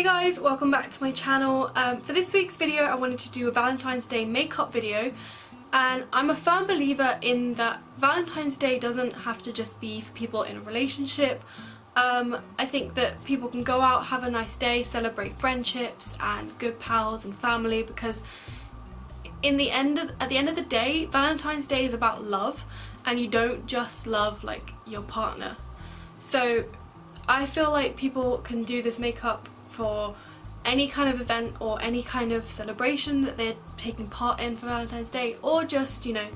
Hey guys, welcome back to my channel. For this week's video I wanted to do a Valentine's Day makeup video, and I'm a firm believer in that Valentine's Day doesn't have to just be for people in a relationship. I think that people can go out, have a nice day, celebrate friendships and good pals and family, because at the end of the day, Valentine's Day is about love, and you don't just love like your partner. So I feel like people can do this makeup for any kind of event or any kind of celebration that they're taking part in for Valentine's Day, or just, you know,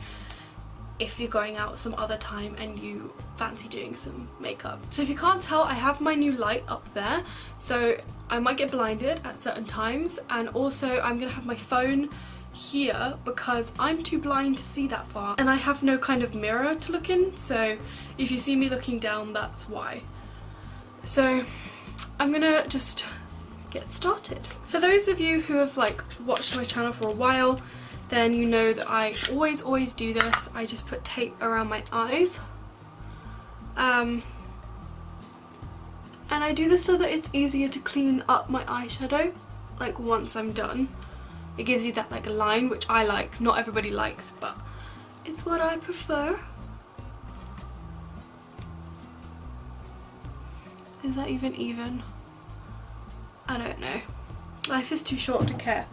if you're going out some other time and you fancy doing some makeup. So if you can't tell, I have my new light up there, so I might get blinded at certain times, and also I'm gonna have my phone here because I'm too blind to see that far, and I have no kind of mirror to look in, so if you see me looking down, that's why. So I'm gonna just get started. For those of you who have like watched my channel for a while, then you know that I always do this. I just put tape around my eyes, and I do this so that it's easier to clean up my eyeshadow like once I'm done. It gives you that like line, which I like. Not everybody likes, but it's what I prefer. Is that even? I don't know. Life is too short to care.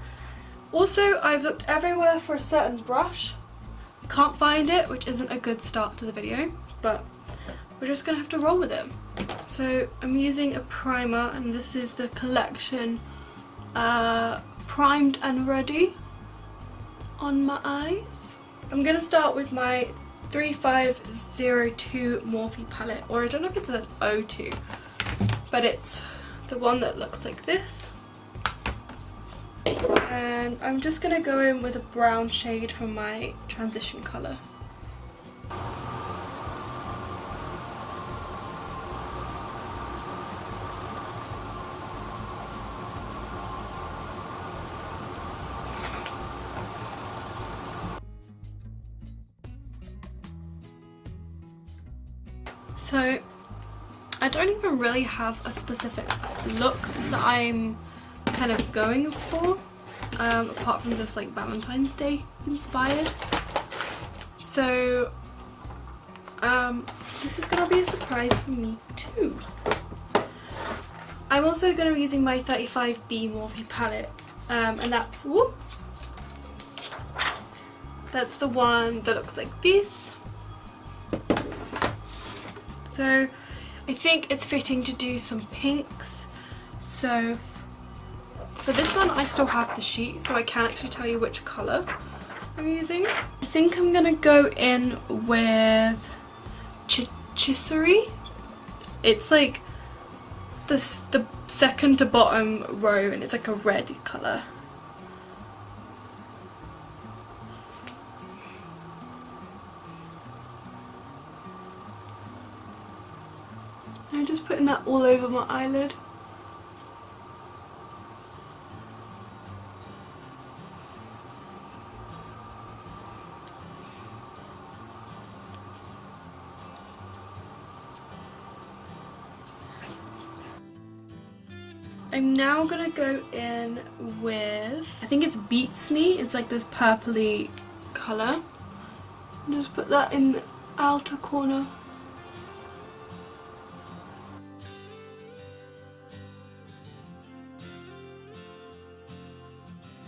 Also, I've looked everywhere for a certain brush. Can't find it, which isn't a good start to the video, but we're just gonna have to roll with it. So I'm using a primer, and this is the collection Primed and Ready on my eyes. I'm gonna start with my 3502 Morphe palette, or I don't know if it's an O2, but it's the one that looks like this. And I'm just gonna go in with a brown shade from my transition colour. So I don't even really have a specific look that I'm kind of going for, apart from just like Valentine's Day inspired. So this is gonna be a surprise for me too. I'm also gonna be using my 35B Morphe palette, and that's the one that looks like this. So I think it's fitting to do some pinks. So for this one I still have the sheet, so I can actually tell you which colour I'm using. I think I'm gonna go in with Chicory. It's like the second to bottom row, and it's like a red colour. I'm just putting that all over my eyelid. I'm now gonna go in with, I think it's Beats Me. It's like this purpley colour. Just put that in the outer corner.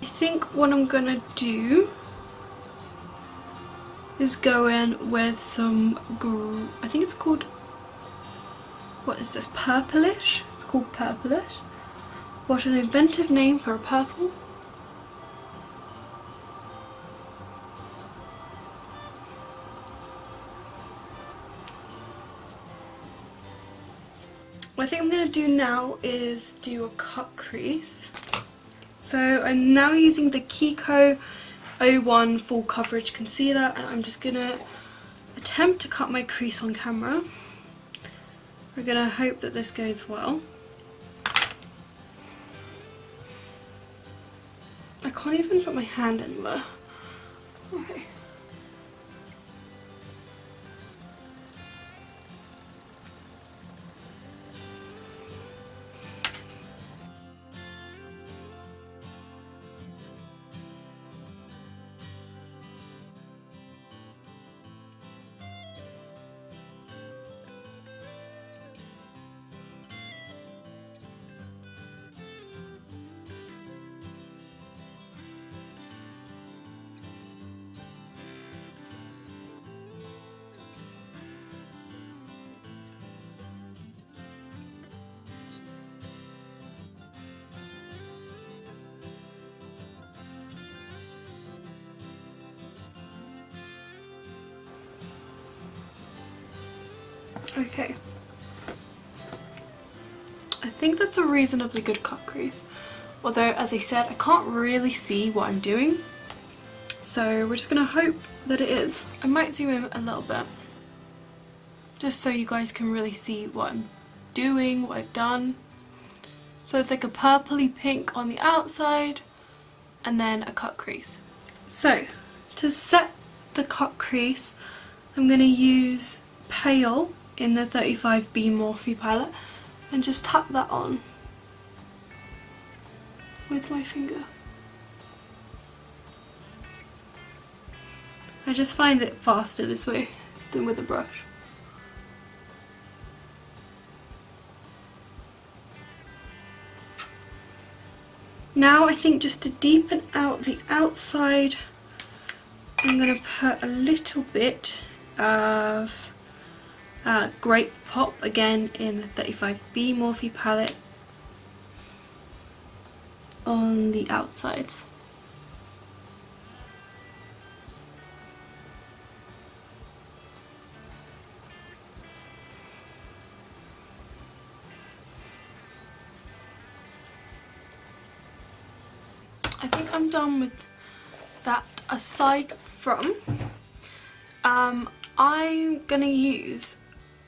I think what I'm gonna do is go in with some, I think it's called, what is this, purplish? It's called purplish. What an inventive name for a purple. What I think I'm gonna do now is do a cut crease. So I'm now using the Kiko 01 Full Coverage Concealer, and I'm just gonna attempt to cut my crease on camera. We're gonna hope that this goes well. I can't even put my hand anywhere. Okay. Okay. I think that's a reasonably good cut crease. Although, as I said, I can't really see what I'm doing. So we're just gonna hope that it is. I might zoom in a little bit, just so you guys can really see what I'm doing, what I've done. So it's like a purpley pink on the outside, and then a cut crease. So, to set the cut crease, I'm gonna use Pale in the 35B Morphe palette, and just tap that on with my finger. I just find it faster this way than with a brush. Now I think just to deepen out the outside, I'm going to put a little bit of Grape Pop, again in the 35B Morphe palette, on the outsides. I think I'm done with that. Aside from, I'm gonna use,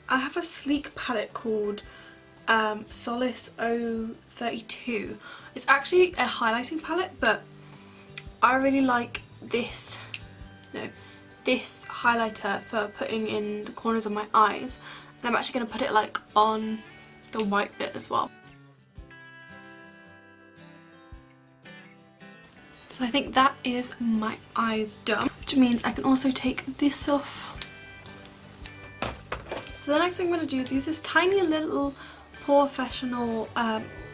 I have a sleek palette called Solace 032. It's actually a highlighting palette, but I really like this highlighter for putting in the corners of my eyes, and I'm actually going to put it like on the white bit as well. So I think that is my eyes done, which means I can also take this off. So the next thing I'm going to do is use this tiny little Professional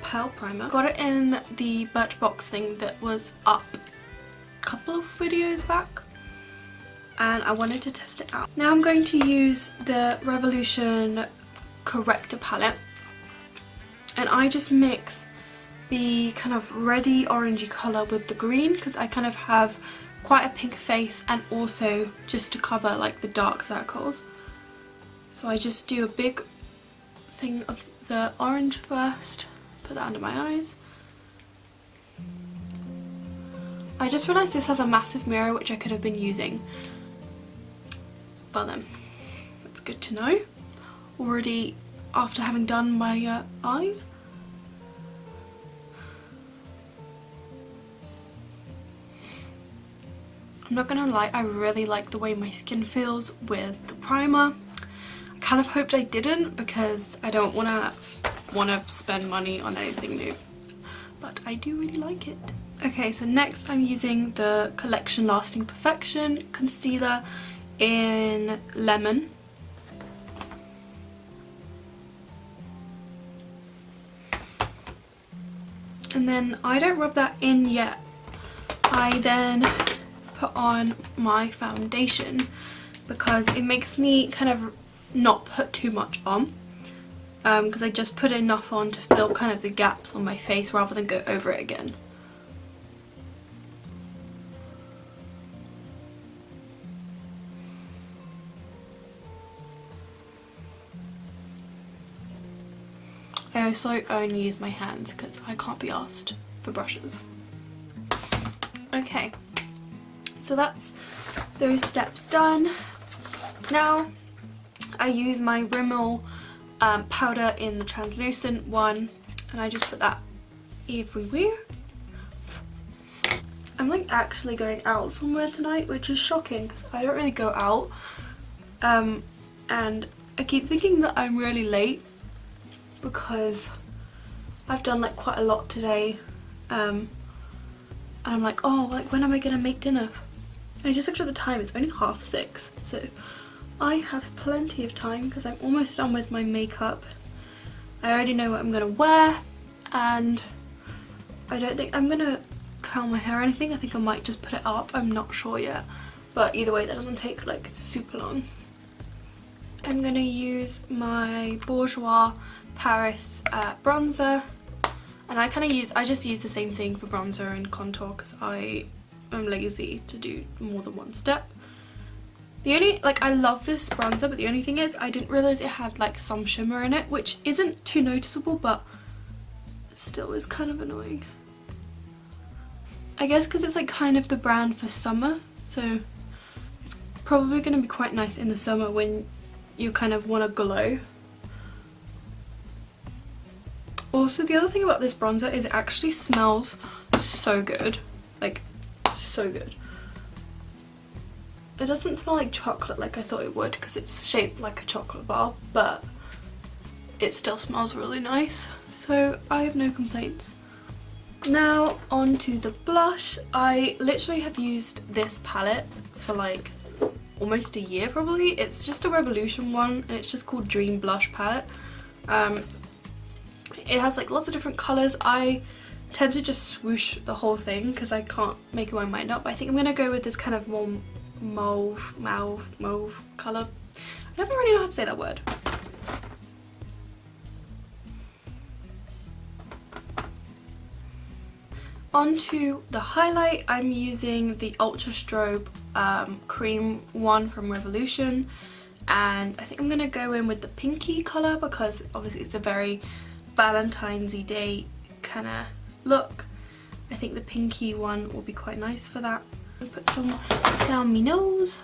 Pearl Primer. Got it in the Birchbox thing that was up a couple of videos back, and I wanted to test it out. Now I'm going to use the Revolution Corrector palette, and I just mix the kind of reddy orangey colour with the green, because I kind of have quite a pink face, and also just to cover like the dark circles. So I just do a big thing of the orange first, put that under my eyes. I just realised this has a massive mirror which I could have been using, but then it's good to know already after having done my eyes. I'm not gonna lie, I really like the way my skin feels with the primer. I kind of hoped I didn't, because I don't wanna spend money on anything new, but I do really like it. Okay, so next I'm using the Collection Lasting Perfection concealer in Lemon. And then I don't rub that in yet. I then put on my foundation, because it makes me kind of not put too much on, because I just put enough on to fill kind of the gaps on my face rather than go over it again. I also only use my hands because I can't be asked for brushes. Okay, so that's those steps done. Now I use my Rimmel powder in the translucent one, and I just put that everywhere. I'm like actually going out somewhere tonight, which is shocking because I don't really go out, and I keep thinking that I'm really late because I've done like quite a lot today, and I'm like, oh, like when am I gonna make dinner? And I just looked at the time, it's only 6:30, so I have plenty of time because I'm almost done with my makeup. I already know what I'm gonna wear, and I don't think I'm gonna curl my hair or anything. I think I might just put it up, I'm not sure yet, but either way that doesn't take like super long. I'm gonna use my Bourjois Paris bronzer, and I just use the same thing for bronzer and contour because I am lazy to do more than one step. The only, like, I love this bronzer, but the only thing is I didn't realise it had like some shimmer in it, which isn't too noticeable, but still is kind of annoying. I guess because it's like kind of the brand for summer, so it's probably going to be quite nice in the summer when you kind of want to glow. Also, the other thing about this bronzer is it actually smells so good, like so good. It doesn't smell like chocolate like I thought it would because it's shaped like a chocolate bar, but it still smells really nice, so I have no complaints. Now on to the blush. I literally have used this palette for like almost a year probably. It's just a Revolution one and it's just called Dream Blush Palette. It has like lots of different colours. I tend to just swoosh the whole thing because I can't make my mind up. I think I'm going to go with this kind of more mauve colour. I don't really know how to say that word. Onto the highlight. I'm using the Ultra Strobe cream one from Revolution, and I think I'm going to go in with the pinky colour because obviously it's a very Valentine's Day kind of look. I think the pinky one will be quite nice for that. I'll put some down my nose.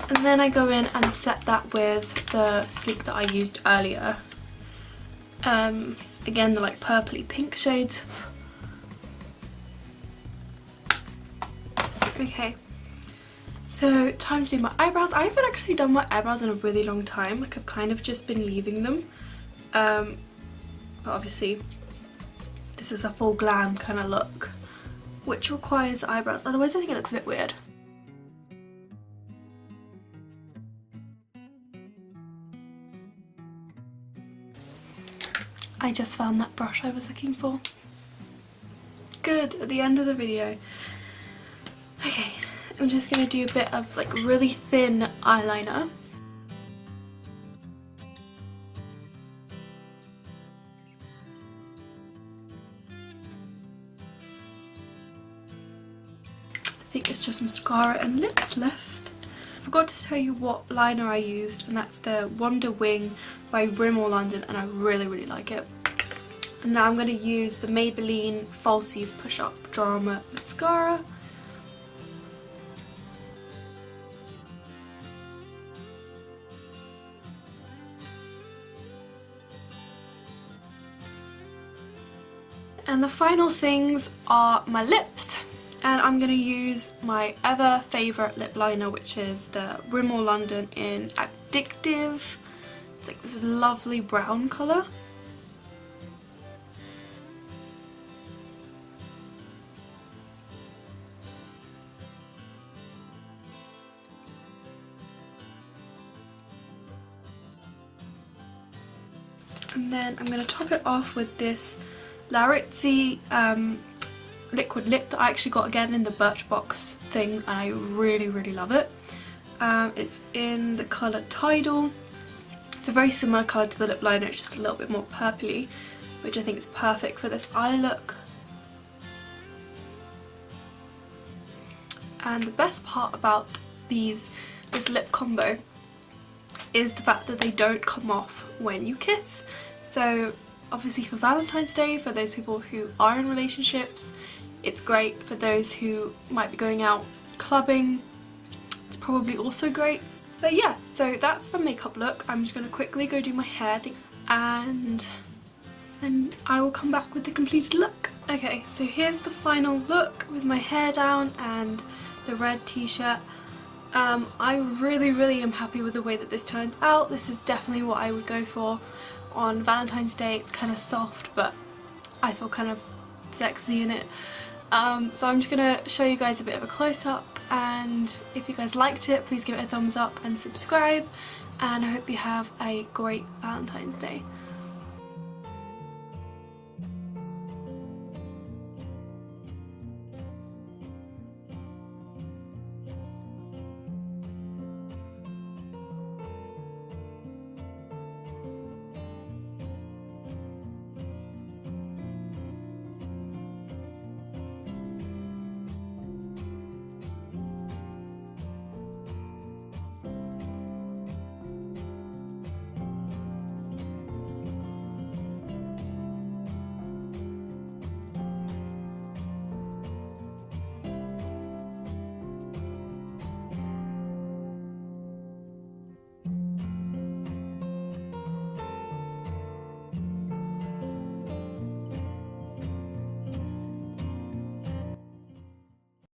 And then I go in and set that with the sleek that I used earlier. Again, the like purpley pink shades. Okay, so time to do my eyebrows. I haven't actually done my eyebrows in a really long time. Like, I've kind of just been leaving them. But obviously this is a full glam kind of look, which requires eyebrows. Otherwise I think it looks a bit weird. I just found that brush I was looking for. Good, at the end of the video. Okay, I'm just going to do a bit of like really thin eyeliner. I think it's just mascara and lips left. I forgot to tell you what liner I used, and that's the Wonder Wing by Rimmel London, and I really like it. And now I'm going to use the Maybelline Falsies Push Up Drama Mascara. And the final things are my lips, and I'm going to use my ever favourite lip liner, which is the Rimmel London in Addictive. It's like this lovely brown colour. And then I'm going to top it off with this Larizzi liquid lip that I actually got again in the Birchbox thing, and I really love it. It's in the colour Tidal. It's a very similar colour to the lip liner, it's just a little bit more purpley, which I think is perfect for this eye look. And the best part about this lip combo is the fact that they don't come off when you kiss. So obviously for Valentine's Day, for those people who are in relationships, it's great. For those who might be going out clubbing, it's probably also great. But yeah, so that's the makeup look. I'm just going to quickly go do my hair and then I will come back with the completed look. Okay, so here's the final look with my hair down and the red t-shirt. I really am happy with the way that this turned out. This is definitely what I would go for on Valentine's Day. It's kind of soft, but I feel kind of sexy in it. So I'm just going to show you guys a bit of a close-up, and if you guys liked it, please give it a thumbs up and subscribe, and I hope you have a great Valentine's Day.